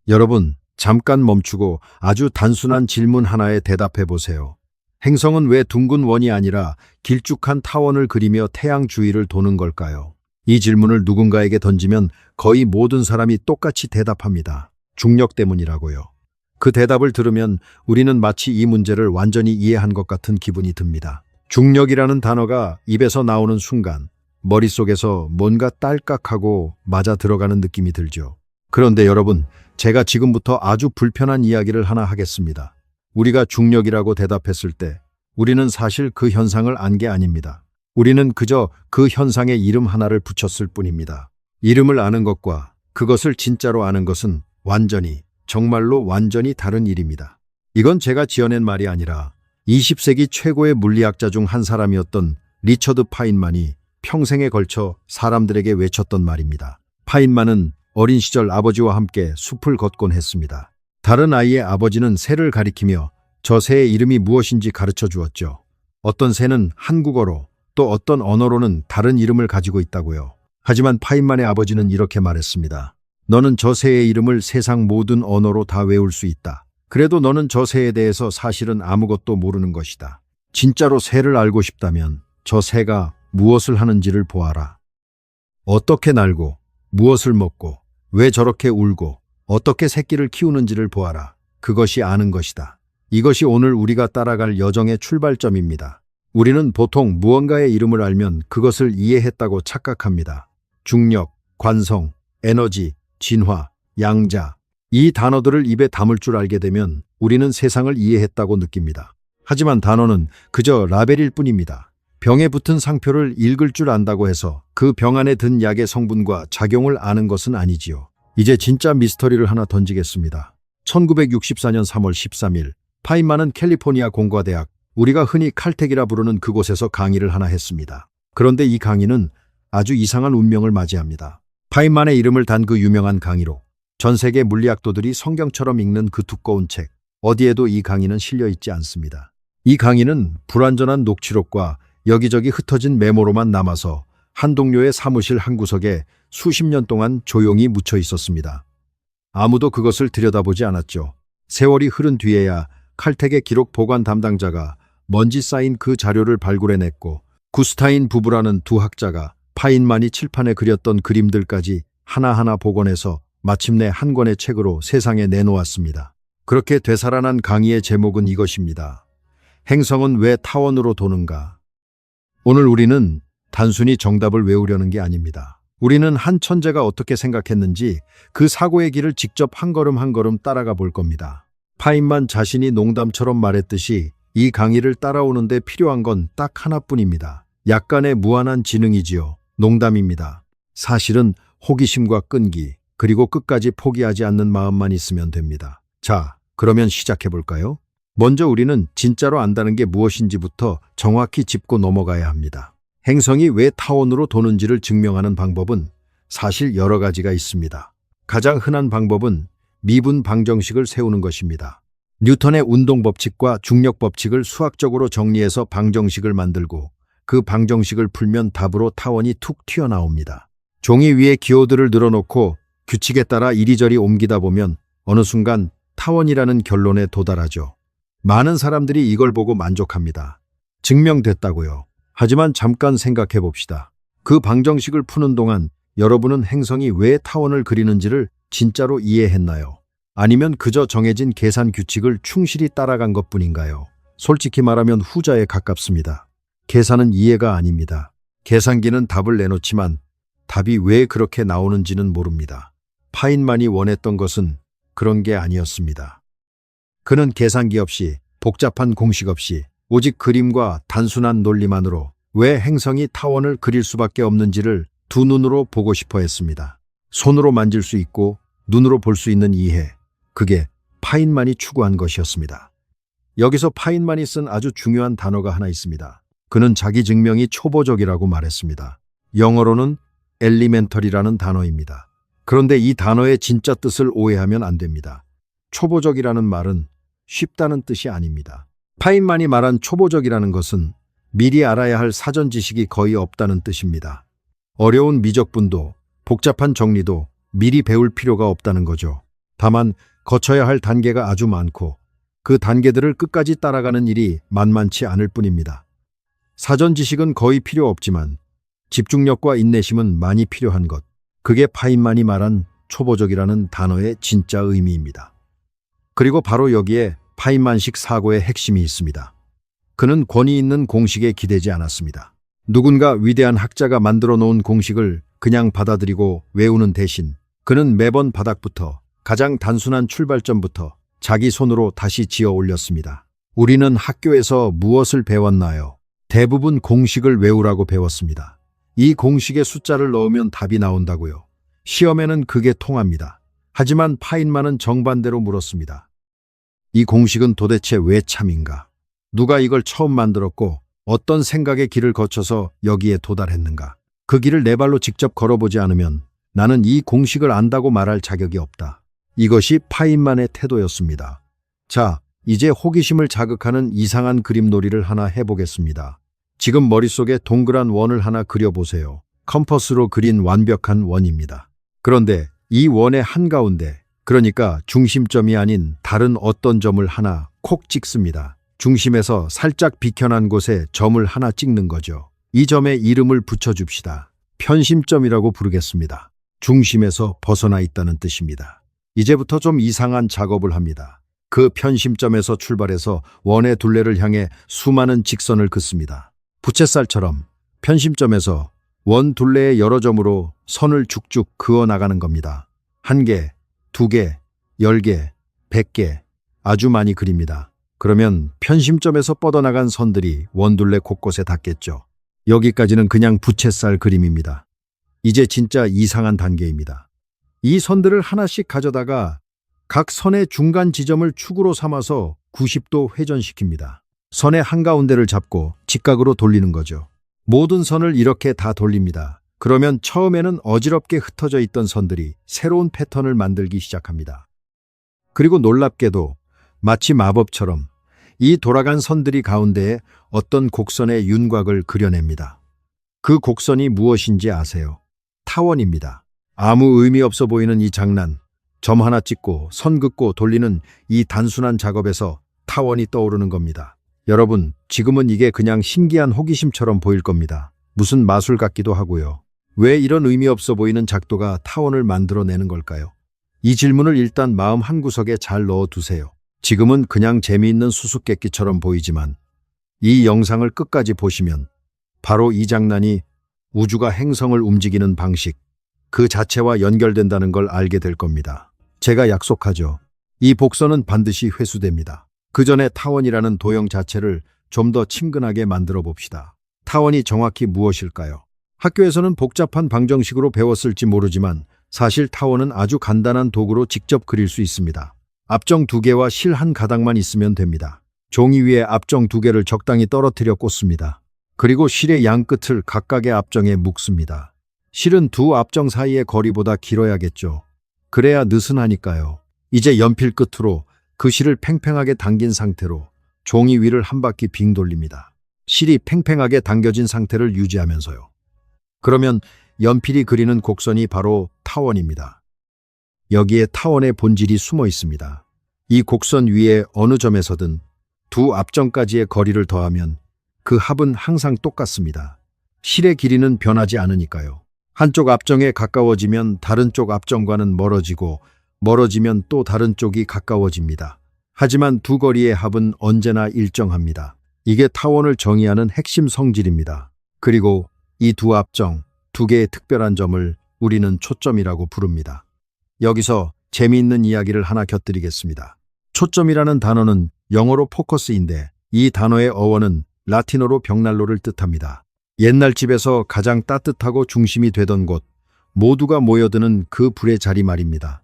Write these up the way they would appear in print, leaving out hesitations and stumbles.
여러분, 잠깐 멈추고 아주 단순한 질문 하나에 대답해 보세요. 행성은 왜 둥근 원이 아니라 길쭉한 타원을 그리며 태양 주위를 도는 걸까요? 이 질문을 누군가에게 던지면 거의 모든 사람이 똑같이 대답합니다. 중력 때문이라고요. 그 대답을 들으면 우리는 마치 이 문제를 완전히 이해한 것 같은 기분이 듭니다. 중력이라는 단어가 입에서 나오는 순간 머릿속에서 뭔가 딸깍하고 맞아 들어가는 느낌이 들죠. 그런데 여러분, 제가 지금부터 아주 불편한 이야기를 하나 하겠습니다. 우리가 중력이라고 대답했을 때 우리는 사실 그 현상을 안 게 아닙니다. 우리는 그저 그 현상에 이름 하나를 붙였을 뿐입니다. 이름을 아는 것과 그것을 진짜로 아는 것은 정말로 완전히 다른 일입니다. 이건 제가 지어낸 말이 아니라 20세기 최고의 물리학자 중 한 사람이었던 리처드 파인만이 평생에 걸쳐 사람들에게 외쳤던 말입니다. 파인만은 어린 시절 아버지와 함께 숲을 걷곤 했습니다. 다른 아이의 아버지는 새를 가리키며 저 새의 이름이 무엇인지 가르쳐 주었죠. 어떤 새는 한국어로 또 어떤 언어로는 다른 이름을 가지고 있다고요. 하지만 파인만의 아버지는 이렇게 말했습니다. 너는 저 새의 이름을 세상 모든 언어로 다 외울 수 있다. 그래도 너는 저 새에 대해서 사실은 아무것도 모르는 것이다. 진짜로 새를 알고 싶다면 저 새가 무엇을 하는지를 보아라. 어떻게 날고, 무엇을 먹고, 왜 저렇게 울고, 어떻게 새끼를 키우는지를 보아라. 그것이 아는 것이다. 이것이 오늘 우리가 따라갈 여정의 출발점입니다. 우리는 보통 무언가의 이름을 알면 그것을 이해했다고 착각합니다. 중력, 관성, 에너지, 진화, 양자. 이 단어들을 입에 담을 줄 알게 되면 우리는 세상을 이해했다고 느낍니다. 하지만 단어는 그저 라벨일 뿐입니다. 병에 붙은 상표를 읽을 줄 안다고 해서 그 병 안에 든 약의 성분과 작용을 아는 것은 아니지요. 이제 진짜 미스터리를 하나 던지겠습니다. 1964년 3월 13일, 파인만은 캘리포니아 공과대학, 우리가 흔히 칼텍이라 부르는 그곳에서 강의를 하나 했습니다. 그런데 이 강의는 아주 이상한 운명을 맞이합니다. 파인만의 이름을 단 그 유명한 강의로 전 세계 물리학도들이 성경처럼 읽는 그 두꺼운 책, 어디에도 이 강의는 실려 있지 않습니다. 이 강의는 불완전한 녹취록과 여기저기 흩어진 메모로만 남아서 한 동료의 사무실 한 구석에 수십 년 동안 조용히 묻혀 있었습니다. 아무도 그것을 들여다보지 않았죠. 세월이 흐른 뒤에야 칼텍의 기록 보관 담당자가 먼지 쌓인 그 자료를 발굴해냈고 구스타인 부부라는 두 학자가 파인만이 칠판에 그렸던 그림들까지 하나하나 복원해서 마침내 한 권의 책으로 세상에 내놓았습니다. 그렇게 되살아난 강의의 제목은 이것입니다. 행성은 왜 타원으로 도는가? 오늘 우리는 단순히 정답을 외우려는 게 아닙니다. 우리는 한 천재가 어떻게 생각했는지 그 사고의 길을 직접 한 걸음 한 걸음 따라가 볼 겁니다. 파인만 자신이 농담처럼 말했듯이 이 강의를 따라오는데 필요한 건 딱 하나뿐입니다. 약간의 무한한 지능이지요. 농담입니다. 사실은 호기심과 끈기, 그리고 끝까지 포기하지 않는 마음만 있으면 됩니다. 자, 그러면 시작해 볼까요? 먼저 우리는 진짜로 안다는 게 무엇인지부터 정확히 짚고 넘어가야 합니다. 행성이 왜 타원으로 도는지를 증명하는 방법은 사실 여러 가지가 있습니다. 가장 흔한 방법은 미분 방정식을 세우는 것입니다. 뉴턴의 운동 법칙과 중력 법칙을 수학적으로 정리해서 방정식을 만들고 그 방정식을 풀면 답으로 타원이 툭 튀어나옵니다. 종이 위에 기호들을 늘어놓고 규칙에 따라 이리저리 옮기다 보면 어느 순간 타원이라는 결론에 도달하죠. 많은 사람들이 이걸 보고 만족합니다. 증명됐다고요. 하지만 잠깐 생각해 봅시다. 그 방정식을 푸는 동안 여러분은 행성이 왜 타원을 그리는지를 진짜로 이해했나요? 아니면 그저 정해진 계산 규칙을 충실히 따라간 것뿐인가요? 솔직히 말하면 후자에 가깝습니다. 계산은 이해가 아닙니다. 계산기는 답을 내놓지만 답이 왜 그렇게 나오는지는 모릅니다. 파인만이 원했던 것은 그런 게 아니었습니다. 그는 계산기 없이, 복잡한 공식 없이, 오직 그림과 단순한 논리만으로 왜 행성이 타원을 그릴 수밖에 없는지를 두 눈으로 보고 싶어 했습니다. 손으로 만질 수 있고 눈으로 볼 수 있는 이해, 그게 파인만이 추구한 것이었습니다. 여기서 파인만이 쓴 아주 중요한 단어가 하나 있습니다. 그는 자기 증명이 초보적이라고 말했습니다. 영어로는 엘리멘터리라는 단어입니다. 그런데 이 단어의 진짜 뜻을 오해하면 안 됩니다. 초보적이라는 말은 쉽다는 뜻이 아닙니다. 파인만이 말한 초보적이라는 것은 미리 알아야 할 사전 지식이 거의 없다는 뜻입니다. 어려운 미적분도 복잡한 정리도 미리 배울 필요가 없다는 거죠. 다만 거쳐야 할 단계가 아주 많고 그 단계들을 끝까지 따라가는 일이 만만치 않을 뿐입니다. 사전 지식은 거의 필요 없지만 집중력과 인내심은 많이 필요한 것. 그게 파인만이 말한 초보적이라는 단어의 진짜 의미입니다. 그리고 바로 여기에 파인만식 사고의 핵심이 있습니다. 그는 권위 있는 공식에 기대지 않았습니다. 누군가 위대한 학자가 만들어 놓은 공식을 그냥 받아들이고 외우는 대신 그는 매번 바닥부터 가장 단순한 출발점부터 자기 손으로 다시 지어 올렸습니다. 우리는 학교에서 무엇을 배웠나요? 대부분 공식을 외우라고 배웠습니다. 이 공식에 숫자를 넣으면 답이 나온다고요. 시험에는 그게 통합니다. 하지만 파인만은 정반대로 물었습니다. 이 공식은 도대체 왜 참인가? 누가 이걸 처음 만들었고 어떤 생각의 길을 거쳐서 여기에 도달했는가? 그 길을 내 발로 직접 걸어보지 않으면 나는 이 공식을 안다고 말할 자격이 없다. 이것이 파인만의 태도였습니다. 자, 이제 호기심을 자극하는 이상한 그림놀이를 하나 해보겠습니다. 지금 머릿속에 동그란 원을 하나 그려보세요. 컴퍼스로 그린 완벽한 원입니다. 그런데 이 원의 한가운데, 그러니까 중심점이 아닌 다른 어떤 점을 하나 콕 찍습니다. 중심에서 살짝 비켜난 곳에 점을 하나 찍는 거죠. 이 점에 이름을 붙여줍시다. 편심점이라고 부르겠습니다. 중심에서 벗어나 있다는 뜻입니다. 이제부터 좀 이상한 작업을 합니다. 그 편심점에서 출발해서 원의 둘레를 향해 수많은 직선을 긋습니다. 부채살처럼 편심점에서 원 둘레의 여러 점으로 선을 쭉쭉 그어 나가는 겁니다. 1개, 2개, 10개, 100개, 아주 많이 그립니다. 그러면 편심점에서 뻗어나간 선들이 원둘레 곳곳에 닿겠죠. 여기까지는 그냥 부채살 그림입니다. 이제 진짜 이상한 단계입니다. 이 선들을 하나씩 가져다가 각 선의 중간 지점을 축으로 삼아서 90도 회전시킵니다. 선의 한가운데를 잡고 직각으로 돌리는 거죠. 모든 선을 이렇게 다 돌립니다. 그러면 처음에는 어지럽게 흩어져 있던 선들이 새로운 패턴을 만들기 시작합니다. 그리고 놀랍게도 마치 마법처럼 이 돌아간 선들이 가운데에 어떤 곡선의 윤곽을 그려냅니다. 그 곡선이 무엇인지 아세요? 타원입니다. 아무 의미 없어 보이는 이 장난, 점 하나 찍고 선 긋고 돌리는 이 단순한 작업에서 타원이 떠오르는 겁니다. 여러분, 지금은 이게 그냥 신기한 호기심처럼 보일 겁니다. 무슨 마술 같기도 하고요. 왜 이런 의미 없어 보이는 작도가 타원을 만들어내는 걸까요? 이 질문을 일단 마음 한구석에 잘 넣어두세요. 지금은 그냥 재미있는 수수께끼처럼 보이지만 이 영상을 끝까지 보시면 바로 이 장난이 우주가 행성을 움직이는 방식, 그 자체와 연결된다는 걸 알게 될 겁니다. 제가 약속하죠. 이 복선은 반드시 회수됩니다. 그 전에 타원이라는 도형 자체를 좀 더 친근하게 만들어 봅시다. 타원이 정확히 무엇일까요? 학교에서는 복잡한 방정식으로 배웠을지 모르지만 사실 타원은 아주 간단한 도구로 직접 그릴 수 있습니다. 앞정 2개와 실 한 가닥만 있으면 됩니다. 종이 위에 앞정 2개를 적당히 떨어뜨려 꽂습니다. 그리고 실의 양 끝을 각각의 앞정에 묶습니다. 실은 두 앞정 사이의 거리보다 길어야겠죠. 그래야 느슨하니까요. 이제 연필 끝으로 그 실을 팽팽하게 당긴 상태로 종이 위를 한 바퀴 빙 돌립니다. 실이 팽팽하게 당겨진 상태를 유지하면서요. 그러면 연필이 그리는 곡선이 바로 타원입니다. 여기에 타원의 본질이 숨어 있습니다. 이 곡선 위에 어느 점에서든 두 앞정까지의 거리를 더하면 그 합은 항상 똑같습니다. 실의 길이는 변하지 않으니까요. 한쪽 앞정에 가까워지면 다른 쪽 앞정과는 멀어지고 멀어지면 또 다른 쪽이 가까워집니다. 하지만 두 거리의 합은 언제나 일정합니다. 이게 타원을 정의하는 핵심 성질입니다. 그리고 이 두 앞정, 2개의 특별한 점을 우리는 초점이라고 부릅니다. 여기서 재미있는 이야기를 하나 곁들이겠습니다. 초점이라는 단어는 영어로 포커스인데 이 단어의 어원은 라틴어로 벽난로를 뜻합니다. 옛날 집에서 가장 따뜻하고 중심이 되던 곳, 모두가 모여드는 그 불의 자리 말입니다.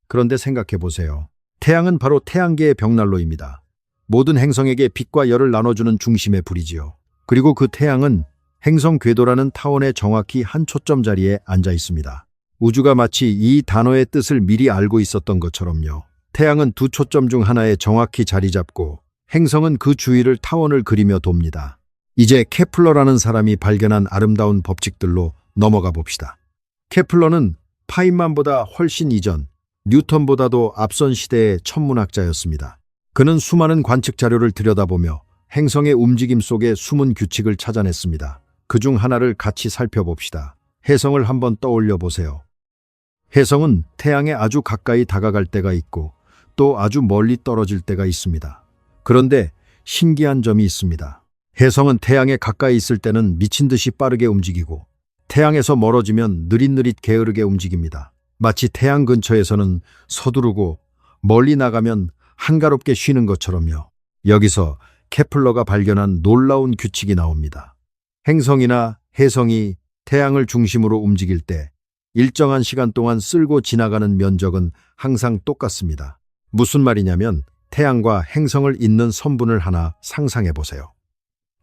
그런데 생각해 보세요. 태양은 바로 태양계의 벽난로입니다. 모든 행성에게 빛과 열을 나눠주는 중심의 불이지요. 그리고 그 태양은 행성 궤도라는 타원의 정확히 한 초점 자리에 앉아 있습니다. 우주가 마치 이 단어의 뜻을 미리 알고 있었던 것처럼요. 태양은 두 초점 중 하나에 정확히 자리 잡고 행성은 그 주위를 타원을 그리며 돕니다. 이제 케플러라는 사람이 발견한 아름다운 법칙들로 넘어가 봅시다. 케플러는 파인만보다 훨씬 이전, 뉴턴보다도 앞선 시대의 천문학자였습니다. 그는 수많은 관측 자료를 들여다보며 행성의 움직임 속에 숨은 규칙을 찾아냈습니다. 그중 하나를 같이 살펴봅시다. 혜성을 한번 떠올려 보세요. 혜성은 태양에 아주 가까이 다가갈 때가 있고 또 아주 멀리 떨어질 때가 있습니다. 그런데 신기한 점이 있습니다. 혜성은 태양에 가까이 있을 때는 미친 듯이 빠르게 움직이고 태양에서 멀어지면 느릿느릿 게으르게 움직입니다. 마치 태양 근처에서는 서두르고 멀리 나가면 한가롭게 쉬는 것처럼요. 여기서 케플러가 발견한 놀라운 규칙이 나옵니다. 행성이나 혜성이 태양을 중심으로 움직일 때 일정한 시간 동안 쓸고 지나가는 면적은 항상 똑같습니다. 무슨 말이냐면 태양과 행성을 잇는 선분을 하나 상상해 보세요.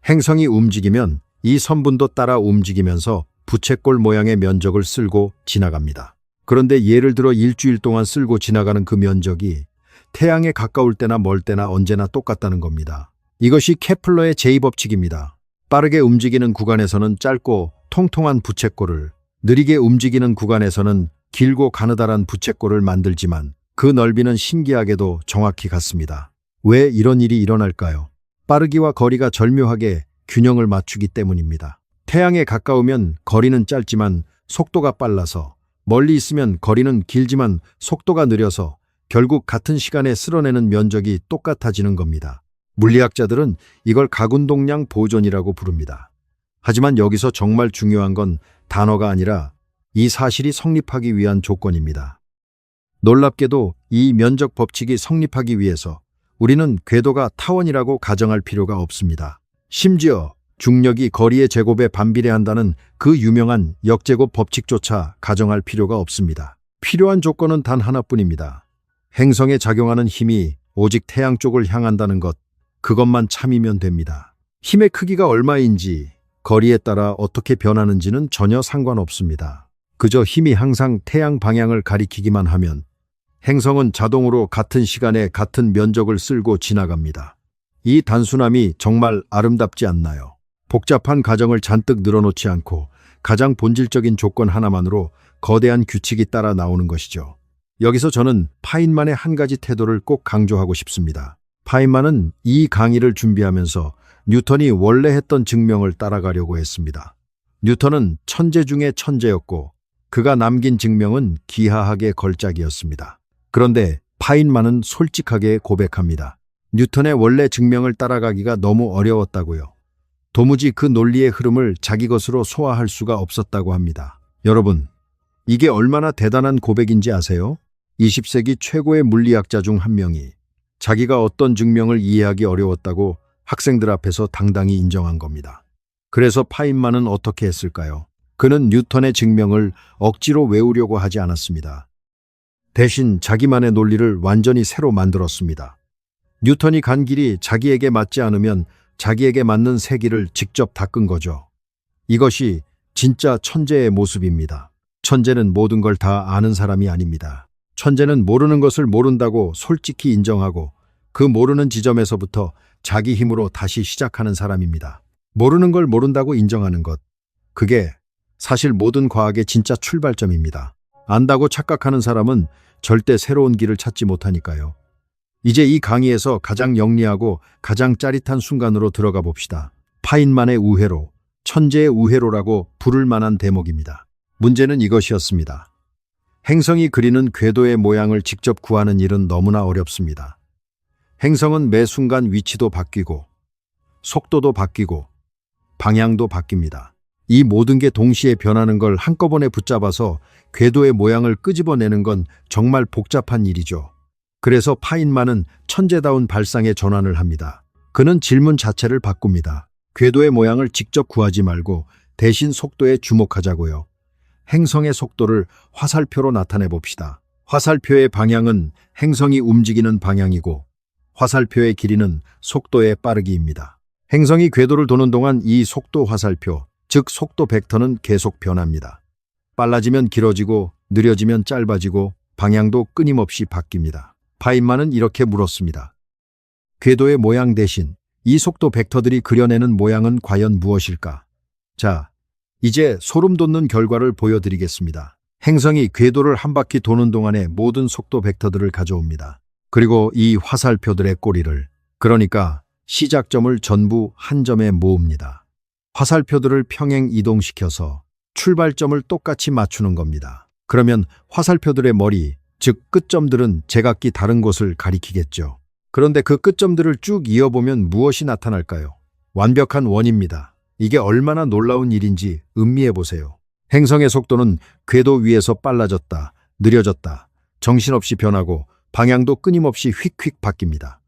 행성이 움직이면 이 선분도 따라 움직이면서 부채꼴 모양의 면적을 쓸고 지나갑니다. 그런데 예를 들어 일주일 동안 쓸고 지나가는 그 면적이 태양에 가까울 때나 멀 때나 언제나 똑같다는 겁니다. 이것이 케플러의 제2법칙입니다. 빠르게 움직이는 구간에서는 짧고 통통한 부채꼴을, 느리게 움직이는 구간에서는 길고 가느다란 부채꼴을 만들지만 그 넓이는 신기하게도 정확히 같습니다. 왜 이런 일이 일어날까요? 빠르기와 거리가 절묘하게 균형을 맞추기 때문입니다. 태양에 가까우면 거리는 짧지만 속도가 빨라서, 멀리 있으면 거리는 길지만 속도가 느려서 결국 같은 시간에 쓸어내는 면적이 똑같아지는 겁니다. 물리학자들은 이걸 가군동량 보존이라고 부릅니다. 하지만 여기서 정말 중요한 건 단어가 아니라 이 사실이 성립하기 위한 조건입니다. 놀랍게도 이 면적 법칙이 성립하기 위해서 우리는 궤도가 타원이라고 가정할 필요가 없습니다. 심지어 중력이 거리의 제곱에 반비례한다는 그 유명한 역제곱 법칙조차 가정할 필요가 없습니다. 필요한 조건은 단 하나뿐입니다. 행성에 작용하는 힘이 오직 태양 쪽을 향한다는 것, 그것만 참이면 됩니다. 힘의 크기가 얼마인지, 거리에 따라 어떻게 변하는지는 전혀 상관없습니다. 그저 힘이 항상 태양 방향을 가리키기만 하면 행성은 자동으로 같은 시간에 같은 면적을 쓸고 지나갑니다. 이 단순함이 정말 아름답지 않나요? 복잡한 가정을 잔뜩 늘어놓지 않고 가장 본질적인 조건 하나만으로 거대한 규칙이 따라 나오는 것이죠. 여기서 저는 파인만의 한 가지 태도를 꼭 강조하고 싶습니다. 파인만은 이 강의를 준비하면서 뉴턴이 원래 했던 증명을 따라가려고 했습니다. 뉴턴은 천재 중에 천재였고 그가 남긴 증명은 기하학의 걸작이었습니다. 그런데 파인만은 솔직하게 고백합니다. 뉴턴의 원래 증명을 따라가기가 너무 어려웠다고요. 도무지 그 논리의 흐름을 자기 것으로 소화할 수가 없었다고 합니다. 여러분, 이게 얼마나 대단한 고백인지 아세요? 20세기 최고의 물리학자 중 한 명이 자기가 어떤 증명을 이해하기 어려웠다고 학생들 앞에서 당당히 인정한 겁니다. 그래서 파인만은 어떻게 했을까요? 그는 뉴턴의 증명을 억지로 외우려고 하지 않았습니다. 대신 자기만의 논리를 완전히 새로 만들었습니다. 뉴턴이 간 길이 자기에게 맞지 않으면 자기에게 맞는 새 길을 직접 닦은 거죠. 이것이 진짜 천재의 모습입니다. 천재는 모든 걸 다 아는 사람이 아닙니다. 천재는 모르는 것을 모른다고 솔직히 인정하고 그 모르는 지점에서부터 자기 힘으로 다시 시작하는 사람입니다. 모르는 걸 모른다고 인정하는 것, 그게 사실 모든 과학의 진짜 출발점입니다. 안다고 착각하는 사람은 절대 새로운 길을 찾지 못하니까요. 이제 이 강의에서 가장 영리하고 가장 짜릿한 순간으로 들어가 봅시다. 파인만의 우회로, 천재의 우회로라고 부를 만한 대목입니다. 문제는 이것이었습니다. 행성이 그리는 궤도의 모양을 직접 구하는 일은 너무나 어렵습니다. 행성은 매 순간 위치도 바뀌고 속도도 바뀌고 방향도 바뀝니다. 이 모든 게 동시에 변하는 걸 한꺼번에 붙잡아서 궤도의 모양을 끄집어내는 건 정말 복잡한 일이죠. 그래서 파인만은 천재다운 발상의 전환을 합니다. 그는 질문 자체를 바꿉니다. 궤도의 모양을 직접 구하지 말고 대신 속도에 주목하자고요. 행성의 속도를 화살표로 나타내 봅시다. 화살표의 방향은 행성이 움직이는 방향이고 화살표의 길이는 속도의 빠르기입니다. 행성이 궤도를 도는 동안 이 속도 화살표, 즉 속도 벡터는 계속 변합니다. 빨라지면 길어지고 느려지면 짧아지고 방향도 끊임없이 바뀝니다. 파인만은 이렇게 물었습니다. 궤도의 모양 대신 이 속도 벡터들이 그려내는 모양은 과연 무엇일까? 자, 이제 소름 돋는 결과를 보여드리겠습니다. 행성이 궤도를 한 바퀴 도는 동안에 모든 속도 벡터들을 가져옵니다. 그리고 이 화살표들의 꼬리를, 그러니까 시작점을 전부 한 점에 모읍니다. 화살표들을 평행 이동시켜서 출발점을 똑같이 맞추는 겁니다. 그러면 화살표들의 머리, 즉 끝점들은 제각기 다른 곳을 가리키겠죠. 그런데 그 끝점들을 쭉 이어보면 무엇이 나타날까요? 완벽한 원입니다. 이게 얼마나 놀라운 일인지 음미해 보세요. 행성의 속도는 궤도 위에서 빨라졌다, 느려졌다, 정신없이 변하고 방향도 끊임없이 휙휙 바뀝니다.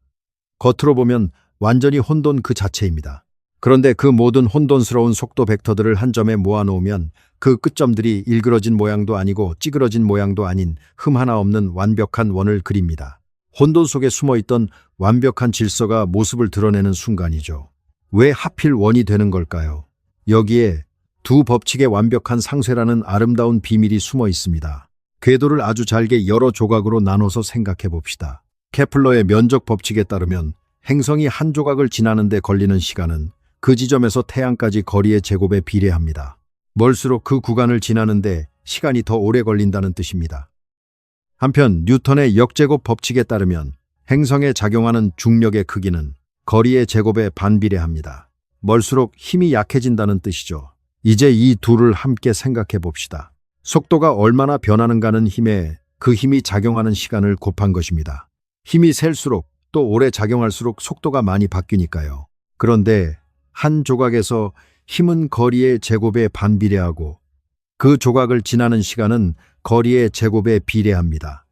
겉으로 보면 완전히 혼돈 그 자체입니다. 그런데 그 모든 혼돈스러운 속도 벡터들을 한 점에 모아놓으면 그 끝점들이 일그러진 모양도 아니고 찌그러진 모양도 아닌 흠 하나 없는 완벽한 원을 그립니다. 혼돈 속에 숨어있던 완벽한 질서가 모습을 드러내는 순간이죠. 왜 하필 원이 되는 걸까요? 여기에 두 법칙의 완벽한 상쇄라는 아름다운 비밀이 숨어 있습니다. 궤도를 아주 잘게 여러 조각으로 나눠서 생각해 봅시다. 케플러의 면적 법칙에 따르면 행성이 한 조각을 지나는 데 걸리는 시간은 그 지점에서 태양까지 거리의 제곱에 비례합니다. 멀수록 그 구간을 지나는데 시간이 더 오래 걸린다는 뜻입니다. 한편 뉴턴의 역제곱 법칙에 따르면 행성에 작용하는 중력의 크기는 거리의 제곱에 반비례합니다. 멀수록 힘이 약해진다는 뜻이죠. 이제 이 둘을 함께 생각해 봅시다. 속도가 얼마나 변하는가는 힘에 그 힘이 작용하는 시간을 곱한 것입니다. 힘이 셀수록 또 오래 작용할수록 속도가 많이 바뀌니까요. 그런데 한 조각에서 힘은 거리의 제곱에 반비례하고 그 조각을 지나는 시간은 거리의 제곱에 비례합니다.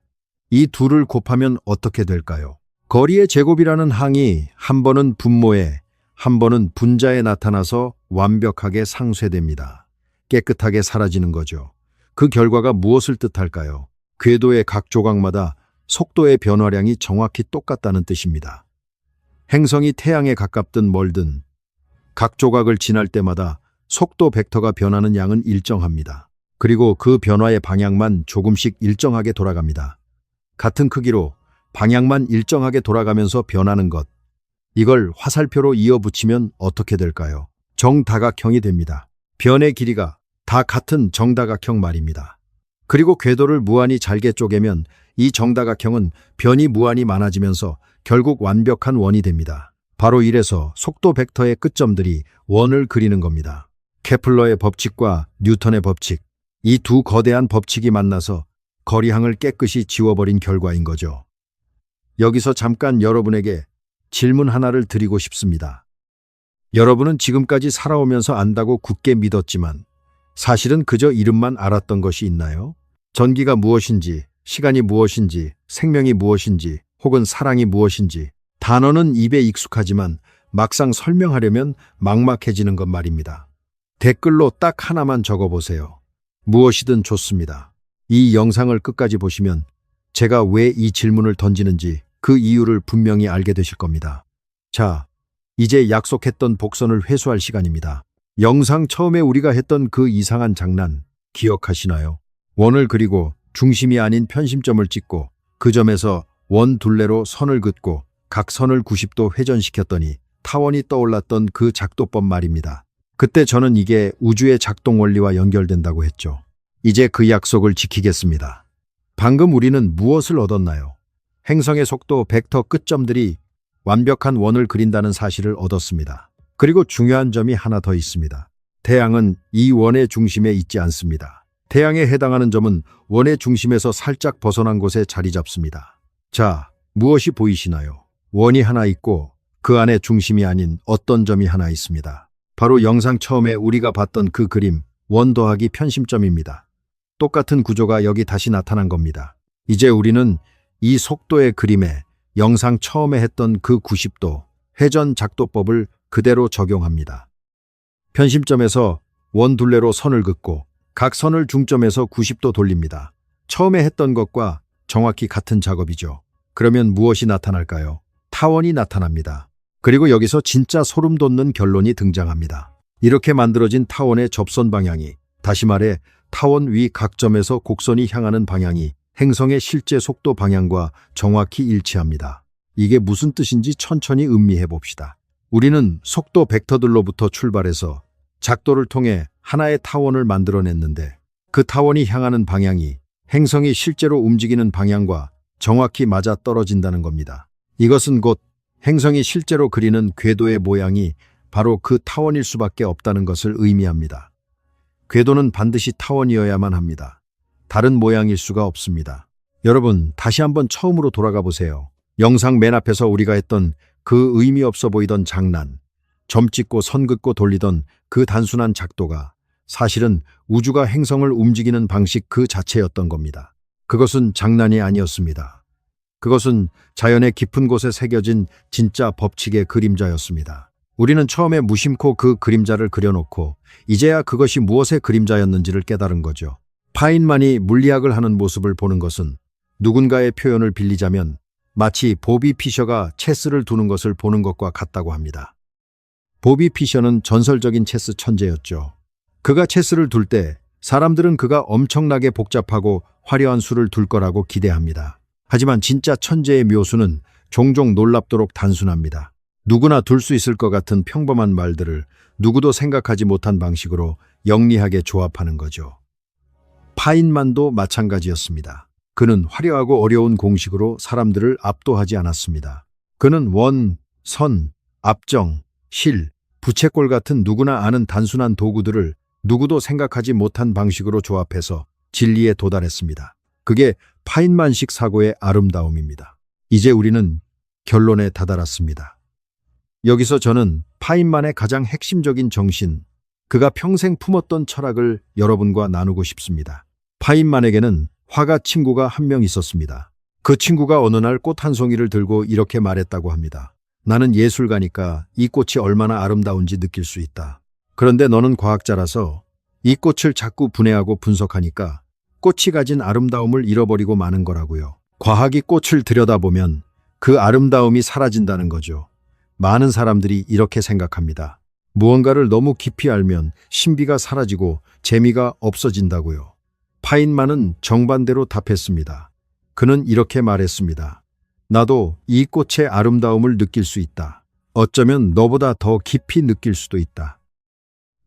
이 둘을 곱하면 어떻게 될까요? 거리의 제곱이라는 항이 한 번은 분모에, 한 번은 분자에 나타나서 완벽하게 상쇄됩니다. 깨끗하게 사라지는 거죠. 그 결과가 무엇을 뜻할까요? 궤도의 각 조각마다 속도의 변화량이 정확히 똑같다는 뜻입니다. 행성이 태양에 가깝든 멀든 각 조각을 지날 때마다 속도 벡터가 변하는 양은 일정합니다. 그리고 그 변화의 방향만 조금씩 일정하게 돌아갑니다. 같은 크기로 방향만 일정하게 돌아가면서 변하는 것. 이걸 화살표로 이어붙이면 어떻게 될까요? 정다각형이 됩니다. 변의 길이가 다 같은 정다각형 말입니다. 그리고 궤도를 무한히 잘게 쪼개면 이 정다각형은 변이 무한히 많아지면서 결국 완벽한 원이 됩니다. 바로 이래서 속도 벡터의 끝점들이 원을 그리는 겁니다. 케플러의 법칙과 뉴턴의 법칙, 이 두 거대한 법칙이 만나서 거리항을 깨끗이 지워버린 결과인 거죠. 여기서 잠깐 여러분에게 질문 하나를 드리고 싶습니다. 여러분은 지금까지 살아오면서 안다고 굳게 믿었지만 사실은 그저 이름만 알았던 것이 있나요? 전기가 무엇인지, 시간이 무엇인지, 생명이 무엇인지, 혹은 사랑이 무엇인지 단어는 입에 익숙하지만 막상 설명하려면 막막해지는 것 말입니다. 댓글로 딱 하나만 적어보세요. 무엇이든 좋습니다. 이 영상을 끝까지 보시면 제가 왜 이 질문을 던지는지 그 이유를 분명히 알게 되실 겁니다. 자, 이제 약속했던 복선을 회수할 시간입니다. 영상 처음에 우리가 했던 그 이상한 장난 기억하시나요? 원을 그리고 중심이 아닌 편심점을 찍고 그 점에서 원 둘레로 선을 긋고 각 선을 90도 회전시켰더니 타원이 떠올랐던 그 작도법 말입니다. 그때 저는 이게 우주의 작동 원리와 연결된다고 했죠. 이제 그 약속을 지키겠습니다. 방금 우리는 무엇을 얻었나요? 행성의 속도 벡터 끝점들이 완벽한 원을 그린다는 사실을 얻었습니다. 그리고 중요한 점이 하나 더 있습니다. 태양은 이 원의 중심에 있지 않습니다. 태양에 해당하는 점은 원의 중심에서 살짝 벗어난 곳에 자리 잡습니다. 자, 무엇이 보이시나요? 원이 하나 있고 그 안에 중심이 아닌 어떤 점이 하나 있습니다. 바로 영상 처음에 우리가 봤던 그 그림, 원 더하기 편심점입니다. 똑같은 구조가 여기 다시 나타난 겁니다. 이제 우리는 이 속도의 그림에 영상 처음에 했던 그 90도 회전 작도법을 그대로 적용합니다. 편심점에서 원 둘레로 선을 긋고 각 선을 중점에서 90도 돌립니다. 처음에 했던 것과 정확히 같은 작업이죠. 그러면 무엇이 나타날까요? 타원이 나타납니다. 그리고 여기서 진짜 소름 돋는 결론이 등장합니다. 이렇게 만들어진 타원의 접선 방향이, 다시 말해 타원 위 각 점에서 곡선이 향하는 방향이 행성의 실제 속도 방향과 정확히 일치합니다. 이게 무슨 뜻인지 천천히 음미해 봅시다. 우리는 속도 벡터들로부터 출발해서 작도를 통해 하나의 타원을 만들어냈는데 그 타원이 향하는 방향이 행성이 실제로 움직이는 방향과 정확히 맞아 떨어진다는 겁니다. 이것은 곧 행성이 실제로 그리는 궤도의 모양이 바로 그 타원일 수밖에 없다는 것을 의미합니다. 궤도는 반드시 타원이어야만 합니다. 다른 모양일 수가 없습니다. 여러분, 다시 한번 처음으로 돌아가 보세요. 영상 맨 앞에서 우리가 했던 그 의미 없어 보이던 장난, 점 찍고 선 긋고 돌리던 그 단순한 작도가 사실은 우주가 행성을 움직이는 방식 그 자체였던 겁니다. 그것은 장난이 아니었습니다. 그것은 자연의 깊은 곳에 새겨진 진짜 법칙의 그림자였습니다. 우리는 처음에 무심코 그 그림자를 그려놓고 이제야 그것이 무엇의 그림자였는지를 깨달은 거죠. 파인만이 물리학을 하는 모습을 보는 것은 누군가의 표현을 빌리자면 마치 보비 피셔가 체스를 두는 것을 보는 것과 같다고 합니다. 보비 피셔는 전설적인 체스 천재였죠. 그가 체스를 둘 때 사람들은 그가 엄청나게 복잡하고 화려한 수를 둘 거라고 기대합니다. 하지만 진짜 천재의 묘수는 종종 놀랍도록 단순합니다. 누구나 둘 수 있을 것 같은 평범한 말들을 누구도 생각하지 못한 방식으로 영리하게 조합하는 거죠. 파인만도 마찬가지였습니다. 그는 화려하고 어려운 공식으로 사람들을 압도하지 않았습니다. 그는 원, 선, 압정, 실, 부채꼴 같은 누구나 아는 단순한 도구들을 누구도 생각하지 못한 방식으로 조합해서 진리에 도달했습니다. 그게 파인만식 사고의 아름다움입니다. 이제 우리는 결론에 다다랐습니다. 여기서 저는 파인만의 가장 핵심적인 정신, 그가 평생 품었던 철학을 여러분과 나누고 싶습니다. 파인만에게는 화가 친구가 한 명 있었습니다. 그 친구가 어느 날 꽃 한 송이를 들고 이렇게 말했다고 합니다. 나는 예술가니까 이 꽃이 얼마나 아름다운지 느낄 수 있다. 그런데 너는 과학자라서 이 꽃을 자꾸 분해하고 분석하니까 꽃이 가진 아름다움을 잃어버리고 마는 거라고요. 과학이 꽃을 들여다보면 그 아름다움이 사라진다는 거죠. 많은 사람들이 이렇게 생각합니다. 무언가를 너무 깊이 알면 신비가 사라지고 재미가 없어진다고요. 파인만은 정반대로 답했습니다. 그는 이렇게 말했습니다. 나도 이 꽃의 아름다움을 느낄 수 있다. 어쩌면 너보다 더 깊이 느낄 수도 있다.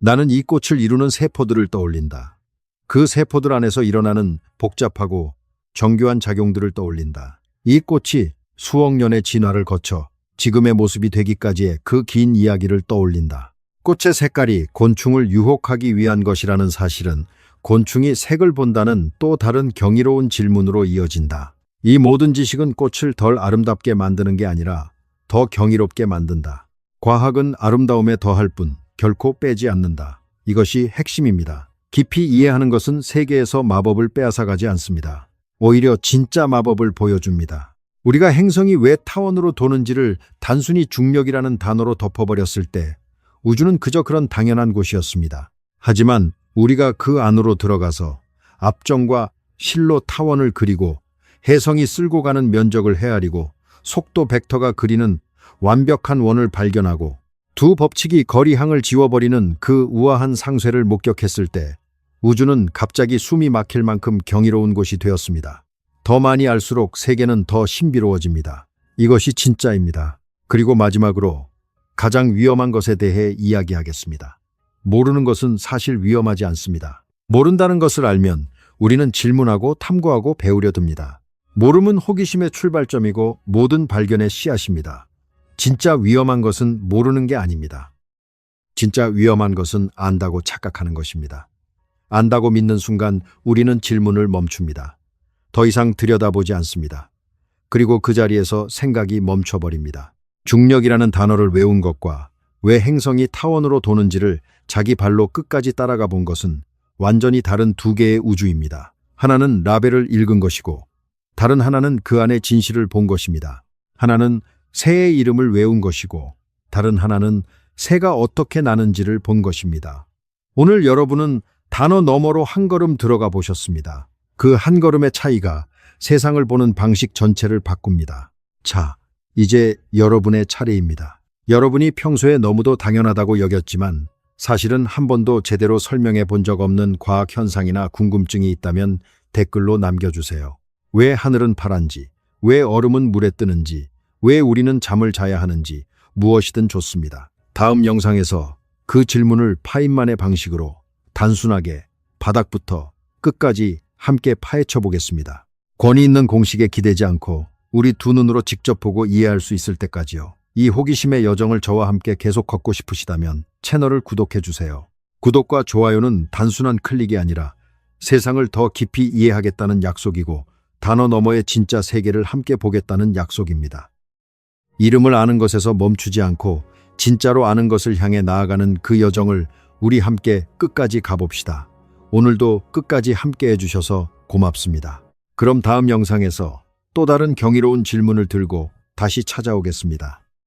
나는 이 꽃을 이루는 세포들을 떠올린다. 그 세포들 안에서 일어나는 복잡하고 정교한 작용들을 떠올린다. 이 꽃이 수억 년의 진화를 거쳐 지금의 모습이 되기까지의 그 긴 이야기를 떠올린다. 꽃의 색깔이 곤충을 유혹하기 위한 것이라는 사실은 곤충이 색을 본다는 또 다른 경이로운 질문으로 이어진다. 이 모든 지식은 꽃을 덜 아름답게 만드는 게 아니라 더 경이롭게 만든다. 과학은 아름다움에 더할 뿐 결코 빼지 않는다. 이것이 핵심입니다. 깊이 이해하는 것은 세계에서 마법을 빼앗아가지 않습니다. 오히려 진짜 마법을 보여줍니다. 우리가 행성이 왜 타원으로 도는지를 단순히 중력이라는 단어로 덮어버렸을 때 우주는 그저 그런 당연한 곳이었습니다. 하지만 우리가 그 안으로 들어가서 압정과 실로 타원을 그리고 혜성이 쓸고 가는 면적을 헤아리고 속도 벡터가 그리는 완벽한 원을 발견하고 두 법칙이 거리항을 지워버리는 그 우아한 상쇄를 목격했을 때 우주는 갑자기 숨이 막힐 만큼 경이로운 곳이 되었습니다. 더 많이 알수록 세계는 더 신비로워집니다. 이것이 진짜입니다. 그리고 마지막으로 가장 위험한 것에 대해 이야기하겠습니다. 모르는 것은 사실 위험하지 않습니다. 모른다는 것을 알면 우리는 질문하고 탐구하고 배우려 듭니다. 모름은 호기심의 출발점이고 모든 발견의 씨앗입니다. 진짜 위험한 것은 모르는 게 아닙니다. 진짜 위험한 것은 안다고 착각하는 것입니다. 안다고 믿는 순간 우리는 질문을 멈춥니다. 더 이상 들여다보지 않습니다. 그리고 그 자리에서 생각이 멈춰버립니다. 중력이라는 단어를 외운 것과 왜 행성이 타원으로 도는지를 자기 발로 끝까지 따라가 본 것은 완전히 다른 두 개의 우주입니다. 하나는 라벨을 읽은 것이고 다른 하나는 그 안의 진실을 본 것입니다. 하나는 새의 이름을 외운 것이고 다른 하나는 새가 어떻게 나는지를 본 것입니다. 오늘 여러분은 단어 너머로 한 걸음 들어가 보셨습니다. 그 한 걸음의 차이가 세상을 보는 방식 전체를 바꿉니다. 자, 이제 여러분의 차례입니다. 여러분이 평소에 너무도 당연하다고 여겼지만 사실은 한 번도 제대로 설명해 본 적 없는 과학 현상이나 궁금증이 있다면 댓글로 남겨주세요. 왜 하늘은 파란지, 왜 얼음은 물에 뜨는지, 왜 우리는 잠을 자야 하는지 무엇이든 좋습니다. 다음 영상에서 그 질문을 파인만의 방식으로 단순하게 바닥부터 끝까지 함께 파헤쳐 보겠습니다. 권위 있는 공식에 기대지 않고 우리 두 눈으로 직접 보고 이해할 수 있을 때까지요. 이 호기심의 여정을 저와 함께 계속 걷고 싶으시다면 채널을 구독해 주세요. 구독과 좋아요는 단순한 클릭이 아니라 세상을 더 깊이 이해하겠다는 약속이고 단어 너머의 진짜 세계를 함께 보겠다는 약속입니다. 이름을 아는 것에서 멈추지 않고 진짜로 아는 것을 향해 나아가는 그 여정을 우리 함께 끝까지 가봅시다. 오늘도 끝까지 함께 해주셔서 고맙습니다. 그럼 다음 영상에서 또 다른 경이로운 질문을 들고 다시 찾아오겠습니다.